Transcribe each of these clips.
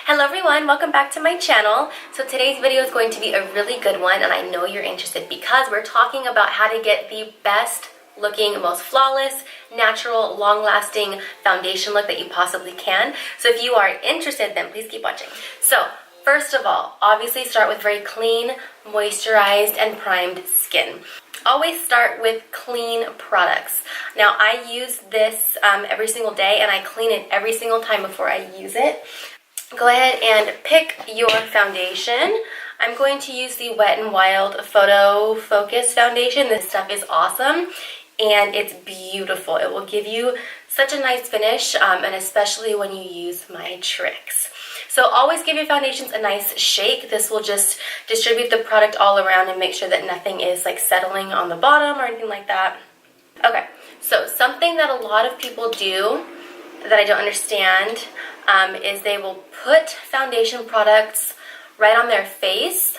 Hello everyone, welcome back to my channel. So today's video is going to be a really good one, and I know you're interested because we're talking about how to get the best looking, most flawless, natural, long-lasting foundation look that you possibly can. So if you are interested, then please keep watching. So first of all, obviously start with very clean, moisturized, and primed skin. Always start with clean products. Now I use this every single day, and I clean it every single time before I use it. Go ahead and pick your foundation. I'm going to use the Wet n Wild Photo Focus foundation. This stuff is awesome and it's beautiful. It will give you such a nice finish, and especially when you use my tricks. So always give your foundations a nice shake. This will just distribute the product all around and make sure that nothing is like settling on the bottom or anything like that. Okay, so something that a lot of people do that I don't understand is they will put foundation products right on their face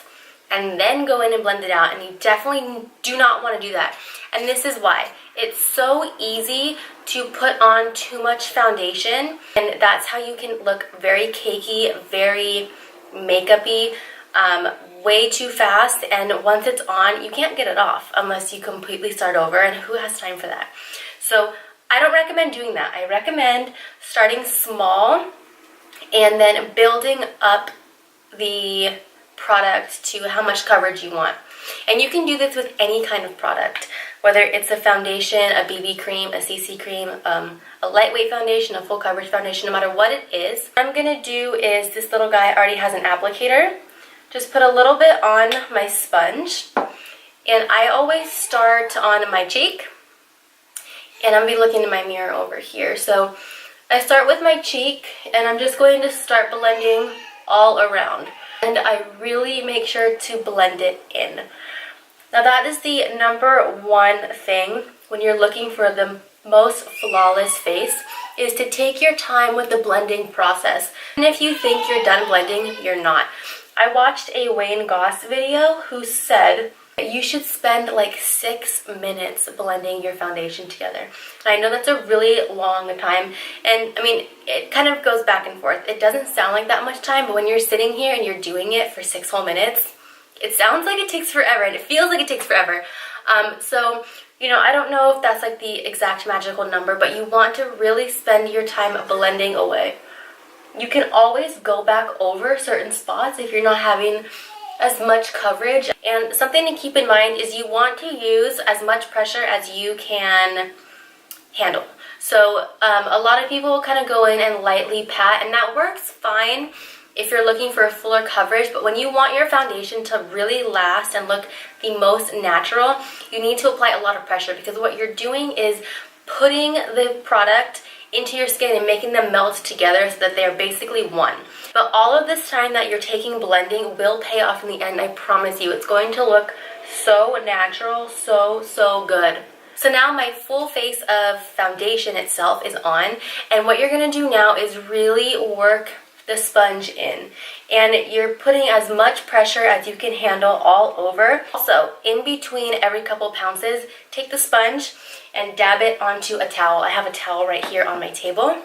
and then go in and blend it out, and you definitely do not want to do that. And this is why. It's so easy to put on too much foundation, and that's how you can look very cakey, very makeup-y, way too fast, and once it's on, you can't get it off unless you completely start over, and who has time for that? So I don't recommend doing that. I recommend starting small and then building up the product to how much coverage you want. And you can do this with any kind of product, whether it's a foundation, a BB cream, a CC cream, a lightweight foundation, a full coverage foundation, no matter what it is. What I'm gonna do is, this little guy already has an applicator. Just put a little bit on my sponge, and I always start on my cheek, and I'm gonna be looking in my mirror over here. So I start with my cheek, and I'm just going to start blending all around. And I really make sure to blend it in. Now that is the #1 thing when you're looking for the most flawless face, is to take your time with the blending process. And if you think you're done blending, you're not. I watched a Wayne Goss video who said you should spend like 6 minutes blending your foundation together. And I know that's a really long time, and I mean, it kind of goes back and forth. It doesn't sound like that much time, but when you're sitting here and you're doing it for 6 whole minutes, it sounds like it takes forever, and it feels like it takes forever. So, you know, I don't know if that's like the exact magical number, but you want to really spend your time blending away. You can always go back over certain spots if you're not having as much coverage. And something to keep in mind is you want to use as much pressure as you can handle. So a lot of people kind of go in and lightly pat, and that works fine if you're looking for a fuller coverage. But when you want your foundation to really last and look the most natural, you need to apply a lot of pressure, because what you're doing is putting the product into your skin and making them melt together so that they are basically one. But all of this time that you're taking blending will pay off in the end. I promise you, it's going to look so natural, so good. So now my full face of foundation itself is on, and what you're gonna do now is really work the sponge in, and you're putting as much pressure as you can handle all over. Also, in between every couple pounces, take the sponge and dab it onto a towel. I have a towel right here on my table.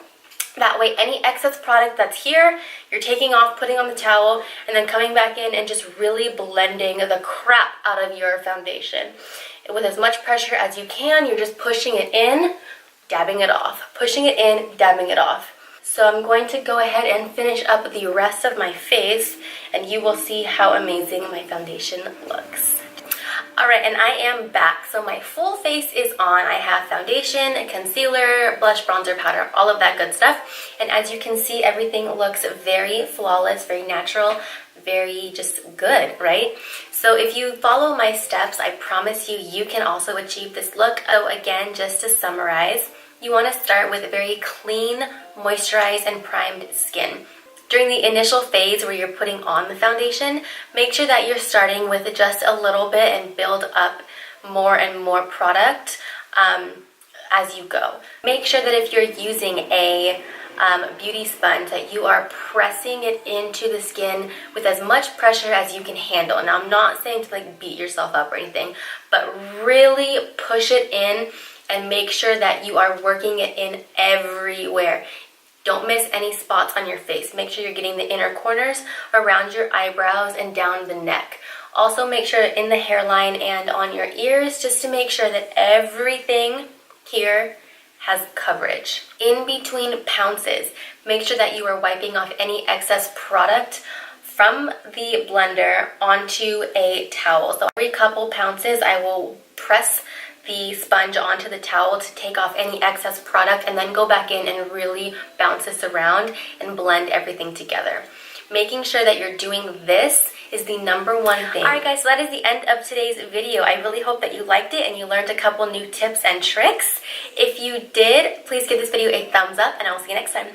That way, any excess product that's here, you're taking off, putting on the towel, and then coming back in and just really blending the crap out of your foundation. With as much pressure as you can, you're just pushing it in, dabbing it off, pushing it in, dabbing it off. So I'm going to go ahead and finish up the rest of my face, and you will see how amazing my foundation looks. Alright, and I am back. So my full face is on. I have foundation, concealer, blush, bronzer, powder, all of that good stuff. And as you can see, everything looks very flawless, very natural, very just good, right? So if you follow my steps, I promise you, you can also achieve this look. So again, just to summarize, you want to start with a very clean, moisturized, and primed skin. During the initial phase where you're putting on the foundation, make sure that you're starting with just a little bit and build up more and more product as you go. Make sure that if you're using a beauty sponge, that you are pressing it into the skin with as much pressure as you can handle. Now, I'm not saying to like beat yourself up or anything, but really push it in and make sure that you are working it in everywhere. Don't miss any spots on your face. Make sure you're getting the inner corners, around your eyebrows, and down the neck. Also make sure in the hairline and on your ears, just to make sure that everything here has coverage. In between pounces, make sure that you are wiping off any excess product from the blender onto a towel. So every couple pounces, I will press the sponge onto the towel to take off any excess product and then go back in and really bounce this around and blend everything together. Making sure that you're doing this is the number one thing. Alright guys, so that is the end of today's video. I really hope that you liked it and you learned a couple new tips and tricks. If you did, please give this video a thumbs up and I will see you next time.